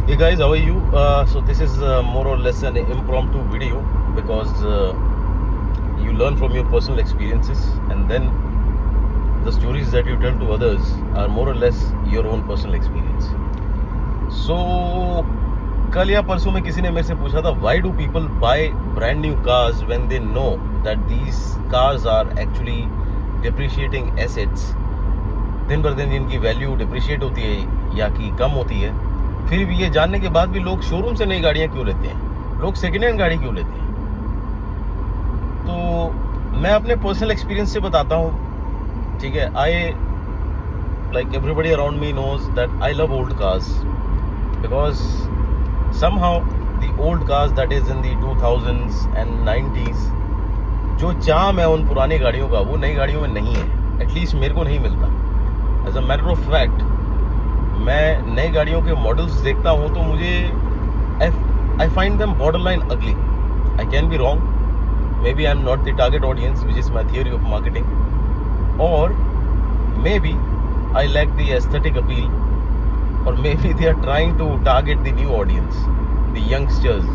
Hey guys, how are you? So this is more or less an impromptu video because you learn from your personal experiences and then the stories that you tell to others are more or less your own personal experience. So कल या परसों में किसी ने मेरे से पूछा था why do people buy brand new cars when they know that these cars are actually depreciating assets. दिन भर दिन जिनकी वैल्यू डिप्रिशिएट होती है या कि कम होती है, फिर भी ये जानने के बाद भी लोग शोरूम से नई गाड़ियां क्यों लेते हैं, लोग सेकेंड हैंड गाड़ी क्यों लेते हैं। तो मैं अपने पर्सनल एक्सपीरियंस से बताता हूँ, ठीक है। I like everybody around me knows that I love old cars because somehow the old cars that is in the 2000s and 90s, जो चार्म है उन पुरानी गाड़ियों का वो नई गाड़ियों में नहीं है, एटलीस्ट मेरे को नहीं मिलता। As a matter of fact मैं नई गाड़ियों के मॉडल्स देखता हूँ तो मुझे I find them border line ugly. I can be wrong, maybe I am not the target audience which is my theory of marketing, और maybe I lack the aesthetic appeal, और maybe they are trying to target the new audience, the youngsters,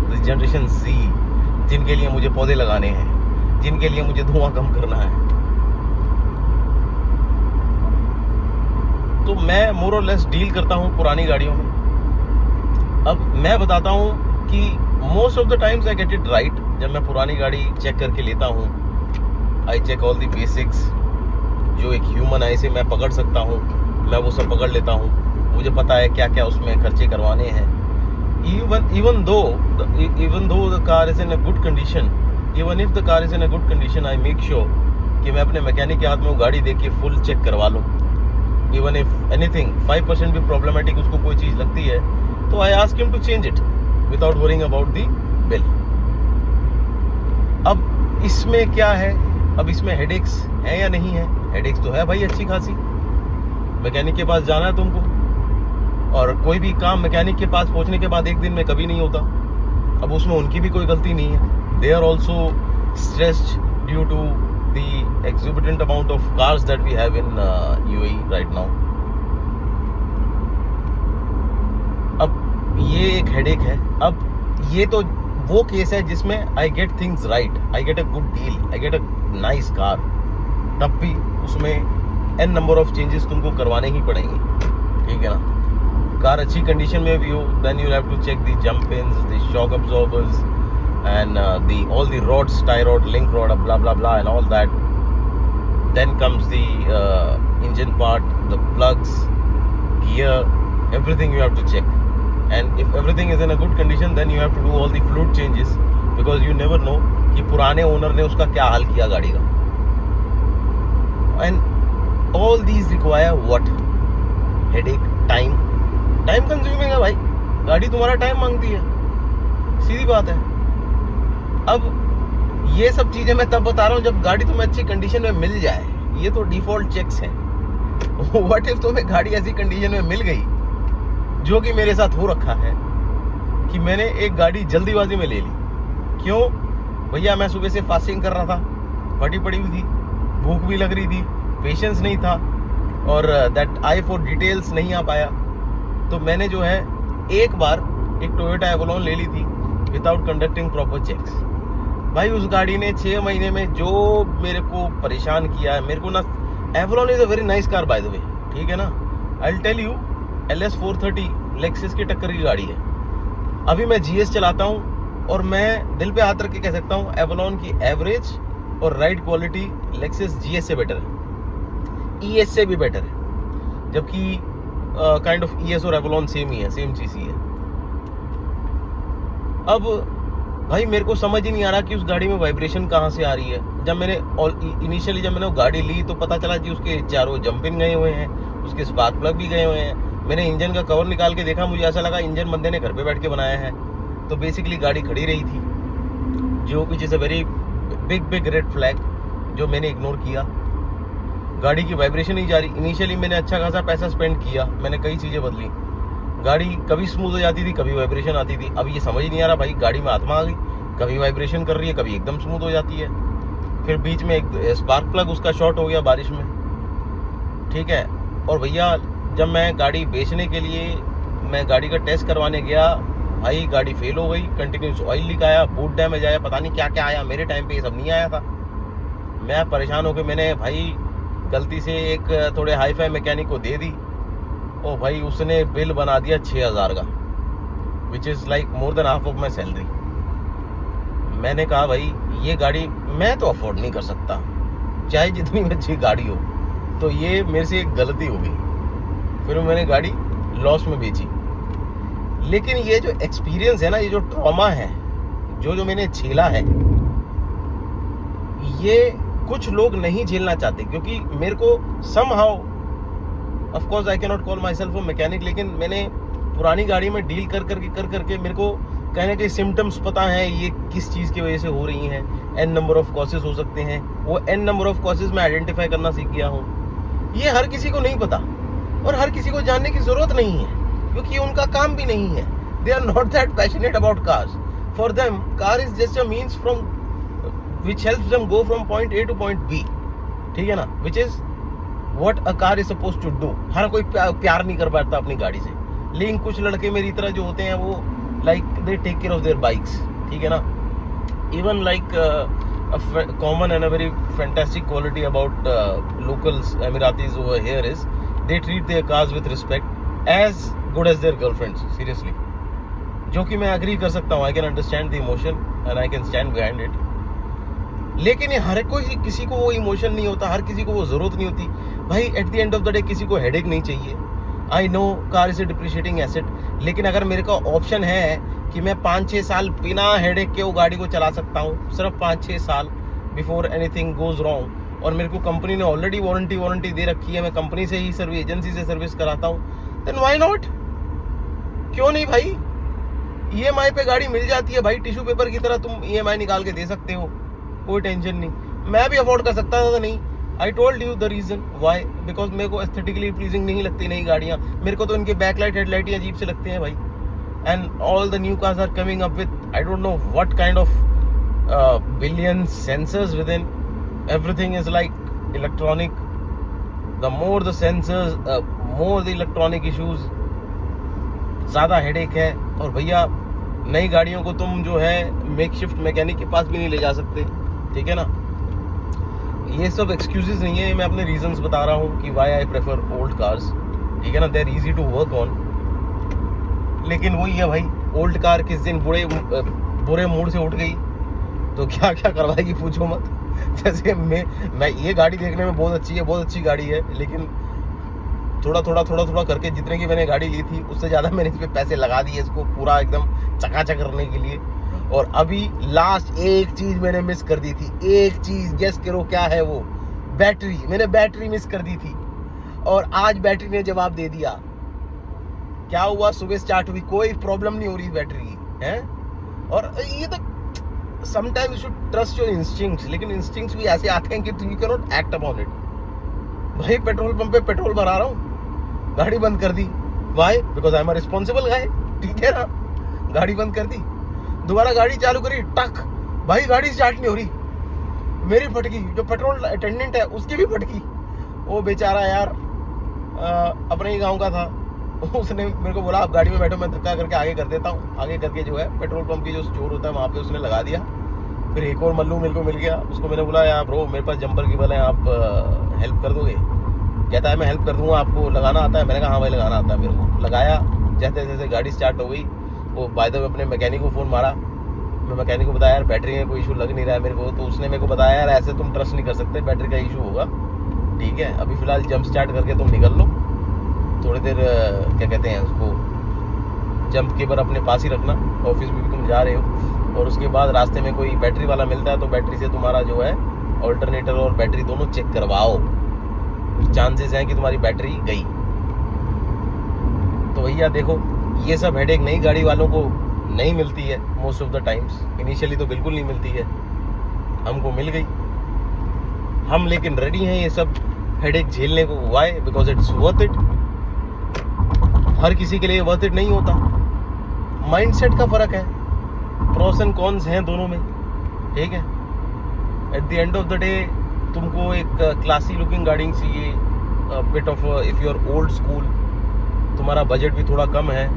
the generation Z, जिनके लिए मुझे पौधे लगाने हैं, जिनके लिए मुझे धुआं कम करना है। तो मैं मोर और लेस डील करता हूँ पुरानी गाड़ियों में। अब मैं बताता हूँ कि most of the times I get it right. जब मैं पुरानी गाड़ी चेक करके लेता हूँ, I check all the basics, जो एक ह्यूमन आई से मैं पकड़ सकता हूँ, मैं वो सब पकड़ लेता हूँ। मुझे पता है क्या क्या उसमें खर्चे करवाने हैं। even though the car is in a good condition, even if the car is in a good condition, I make sure कि मैं अपने मैकेनिक के हाथ में वो गाड़ी दे के फुल चेक करवा लूँ। इवन इफ एनीथिंग 5% भी प्रॉब्लमेटिक उसको कोई चीज़ लगती है तो I ask him to change it without worrying about the bill. अब इसमें क्या है, अब इसमें हेडेक्स है या नहीं है? हेडेक्स तो है भाई अच्छी खासी। मैकेनिक के पास जाना है तुमको, और कोई भी काम मैकेनिक के पास पहुंचने के बाद एक दिन में कभी नहीं होता। अब उसमें उनकी भी कोई गलती नहीं है। They are also stressed due to the exorbitant amount of cars that we have in UAE right now. अब ये एक हेडेक है। अब ये तो वो केस है जिसमें I get things right, I get a good deal, I get a nice car, तब भी उसमें n number of changes तुमको करवाने ही पड़ेंगे, ठीक है ना। कार अच्छी कंडीशन में भी हो, then you have to check the jump pins, the shock absorbers, and all the rods, tie rod, link rod, blah blah blah, and all that. Then comes the engine part, the plugs, gear, everything you have to check. And if everything is in a good condition, then you have to do all the fluid changes, because you never know कि पुराने owner ने उसका क्या हाल किया गाड़ी का। And all these require what? Headache, time consuming है भाई। गाड़ी तुम्हारा टाइम मांगती है, सीधी बात है। अब ये सब चीजें मैं तब बता रहा हूँ जब गाड़ी तुम्हें अच्छी कंडीशन में मिल जाए। ये तो डिफॉल्ट चेक्स हैं। व्हाट इफ तुम्हें गाड़ी ऐसी कंडीशन में मिल गई, जो कि मेरे साथ हो रखा है, कि मैंने एक गाड़ी जल्दीबाजी में ले ली। क्यों भैया? मैं सुबह से फास्टिंग कर रहा था, फटी पड़ी हुई थी, भूख भी लग रही थी, पेशेंस नहीं था, और दैट आई फॉर डिटेल्स नहीं आ पाया। तो मैंने जो है एक बार एक टोयोटा एवोलॉन ले ली थी विदाउट कंडक्टिंग प्रॉपर चेक्स। भाई उस गाड़ी ने 6 महीने में जो मेरे को परेशान किया है, मेरे को ना, Avalon is a very nice car by the way, ठीक है ना। I will tell you, LS 430 Lexus की टक्कर की गाड़ी है। अभी मैं GS चलाता हूँ और मैं दिल पे हाथ रख के कह सकता हूँ एवोलॉन की एवरेज और राइड क्वालिटी लेक्सस GS से बेटर है, ES से भी बेटर है, जबकि काइंड ऑफ ES और एवोलॉन सेम ही है, सेम चीज़ ही है। अब भाई मेरे को समझ ही नहीं आ रहा कि उस गाड़ी में वाइब्रेशन कहाँ से आ रही है। जब मैंने इनिशियली जब मैंने वो गाड़ी ली तो पता चला कि उसके चारों जंपिंग गए हुए हैं, उसके स्पार्क प्लग भी गए हुए हैं। मैंने इंजन का कवर निकाल के देखा, मुझे ऐसा लगा इंजन बंदे ने घर पे बैठ के बनाया है। तो बेसिकली गाड़ी खड़ी रही थी, जो which is a very big red flag, जो मैंने इग्नोर किया। गाड़ी की वाइब्रेशन नहीं जा रही। इनिशियली मैंने अच्छा खासा पैसा स्पेंड किया, मैंने कई चीज़ें बदली, गाड़ी कभी स्मूथ हो जाती थी, कभी वाइब्रेशन आती थी। अब ये समझ ही नहीं आ रहा भाई, गाड़ी में आत्मा आ गई, कभी वाइब्रेशन कर रही है, कभी एकदम स्मूथ हो जाती है। फिर बीच में एक स्पार्क प्लग उसका शॉर्ट हो गया बारिश में, ठीक है। और भैया जब मैं गाड़ी बेचने के लिए मैं गाड़ी का टेस्ट करवाने गया, भाई गाड़ी फेल हो गई, कंटिन्यूस ऑयल लीक आया, बूट डैमेज आया, पता नहीं क्या क्या आया। मेरे टाइम पे ये सब नहीं आया था। मैं परेशान होकर मैंने भाई गलती से एक थोड़े हाई फाई मैकेनिक को दे दी, और भाई उसने बिल बना दिया 6,000 का, which is like more than half of my salary. मैंने कहा भाई ये गाड़ी मैं तो अफोर्ड नहीं कर सकता, चाहे जितनी अच्छी गाड़ी हो। तो ये मेरे से एक गलती हो गई, फिर मैंने गाड़ी लॉस में बेची। लेकिन ये जो एक्सपीरियंस है ना, ये जो ट्रॉमा है, जो मैंने झेला है, ये कुछ लोग नहीं झेलना चाहते, क्योंकि मेरे को somehow, of course I can not call my self a mechanic, लेकिन मैंने पुरानी गाड़ी में डील कर करके मेरे को कहने के सिम्टम्स पता है ये किस चीज़ की वजह से हो रही हैं। एन नंबर ऑफ कॉजेस हो सकते हैं, वो एन नंबर ऑफ कॉजेस मैं आइडेंटिफाई करना सीख गया हूँ। ये हर किसी को नहीं पता और हर किसी को जानने की ज़रूरत नहीं है, क्योंकि ये उनका काम भी नहीं है। They are not that passionate about cars. For them car is just a means from which helps them go from point A to point B, ठीक है ना, which is what a car is suppose to do. हर कोई प्यार नहीं कर पाता अपनी गाड़ी से, लेकिन कुछ लड़के मेरी तरह जो होते हैं वो like they take care of their bikes, ठीक है ना। Even like common and a very fantastic quality about locals Emiratis over here is they treat their cars with respect as good as their girlfriends, seriously, जो कि मैं agree कर सकता हूँ। I can understand the emotion and I can stand behind it, लेकिन ये हर कोई, किसी को वो इमोशन नहीं होता, हर किसी को वो ज़रूरत नहीं होती भाई। Eight the end of the day किसी को हेडेक नहीं चाहिए। I know car is a depreciating asset, लेकिन अगर मेरे को ऑप्शन है कि मैं 5-6 साल बिना हेडेक के वो गाड़ी को चला सकता हूँ, सिर्फ 5-6 साल बिफोर एनीथिंग गोज रॉन्ग, और मेरे को कंपनी ने ऑलरेडी वारंटी दे रखी है, मैं कंपनी से ही सर्विस एजेंसी से सर्विस कराता हूँ, देन व्हाई नॉट, क्यों नहीं भाई। EMI पे गाड़ी मिल जाती है भाई, टिश्यू पेपर की तरह तुम EMI निकाल के दे सकते हो, कोई टेंशन नहीं। मैं भी अफोर्ड कर सकता था, नहीं। I told you the reason why, because मेरे को एस्थेटिकली प्लीजिंग नहीं लगती नई गाड़ियाँ। मेरे को तो इनके बैकलाइट हेडलाइट ही अजीब से लगते हैं भाई। And all the new cars are coming up with I don't know what kind of billion sensors within. Everything is like electronic. The more the sensors, more the electronic issues, ज़्यादा headache है। और भैया नई गाड़ियों को तुम जो है मेक शिफ्ट मैकेनिक के पास भी नहीं ले जा सकते, ठीक है ना। ये सब एक्सक्यूजेस नहीं है, मैं अपने रीजंस बता रहा हूँ कि why I prefer old cars, ठीक है ना। They are easy to work on, लेकिन वही है भाई, ओल्ड कार किस दिन बुरे मूड से उठ गई तो क्या क्या करवाएगी पूछो मत। जैसे मैं ये गाड़ी देखने में बहुत अच्छी गाड़ी है, लेकिन थोड़ा करके जितने की मैंने गाड़ी ली थी उससे ज़्यादा मैंने इस पर पैसे लगा दिए, इसको पूरा एकदम चकाचक करने के लिए। और अभी लास्ट एक चीज़ मैंने मिस कर दी थी, एक चीज़, गेस करो क्या है वो, बैटरी। मैंने बैटरी मिस कर दी थी और आज बैटरी ने जवाब दे दिया। क्या हुआ, सुबह स्टार्ट हुई, कोई प्रॉब्लम नहीं हो रही बैटरी की, है। और ये तो sometimes you should trust your instincts, लेकिन इंस्टिंक्ट्स भी ऐसे आते हैं कि you can not act upon it. भाई पेट्रोल पंप पे पेट्रोल भरा रहा हूँ, गाड़ी बंद कर दी, why, because I am a responsible guy, ठीक है ना। गाड़ी बंद कर दी, दोबारा गाड़ी चालू करी, टक, भाई गाड़ी स्टार्ट नहीं हो रही, मेरी फटकी, जो पेट्रोल अटेंडेंट है उसकी भी फटकी। वो बेचारा यार अपने ही गांव का था, उसने मेरे को बोला आप गाड़ी में बैठो, मैं धक्का करके आगे कर देता हूँ। आगे करके जो है पेट्रोल पंप की जो स्टोर होता है वहाँ पे उसने लगा दिया। फिर एक और मल्लू मेरे को मिल गया, उसको मैंने बोला यार ब्रो मेरे पास जंपर की बल है, आप हेल्प कर दोगे। कहता है मैं हेल्प कर दूंगा, आपको लगाना आता है। मैंने कहा हाँ भाई लगाना आता है मेरे को। लगाया, जैसे जैसे गाड़ी स्टार्ट हो गई, वो बाय द वे अपने मैकेनिक को फ़ोन मारा। मैं मैकेनिक को बताया यार बैटरी में कोई इशू लग नहीं रहा है मेरे को। तो उसने मेरे को बताया यार ऐसे तुम ट्रस्ट नहीं कर सकते, बैटरी का इशू होगा, ठीक है। अभी फ़िलहाल जंप स्टार्ट करके तुम निकल लो, थोड़ी देर क्या कहते हैं उसको, जंप केबर अपने पास ही रखना, ऑफिस में भी तुम जा रहे हो। और उसके बाद रास्ते में कोई बैटरी वाला मिलता है तो बैटरी से तुम्हारा जो है ऑल्टरनेटर और बैटरी दोनों चेक करवाओ, चांसेस हैं कि तुम्हारी बैटरी गई। तो भैया देखो, ये सब हेडेक नई गाड़ी वालों को नहीं मिलती है most of the times. Initially तो बिल्कुल नहीं मिलती है, हमको मिल गई। हम लेकिन रेडी हैं ये सब हेडेक झेलने को। Why? Because it's worth it. हर किसी के लिए वर्थ इट नहीं होता, माइंडसेट का फर्क है, प्रोस एंड कॉन्स हैं दोनों में, ठीक है। At the end of the day तुमको एक क्लासी लुकिंग गाड़ी चाहिए, bit of if you are old school, तुम्हारा बजट भी थोड़ा कम है।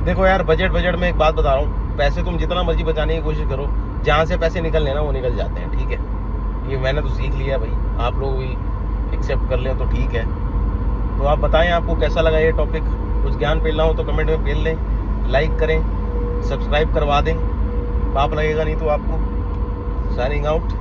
देखो यार, बजट में एक बात बता रहा हूँ, पैसे तुम जितना मर्जी बचाने की कोशिश करो, जहाँ से पैसे निकलने ना वो निकल जाते हैं, ठीक है। ये मैंने तो सीख लिया भाई, आप लोग भी एक्सेप्ट कर लें तो ठीक है। तो आप बताएं आपको कैसा लगा ये टॉपिक, कुछ ज्ञान पेलना हो तो कमेंट में पेल लें, लाइक करें, सब्सक्राइब करवा दें, पाप लगेगा नहीं तो आपको। Signing out.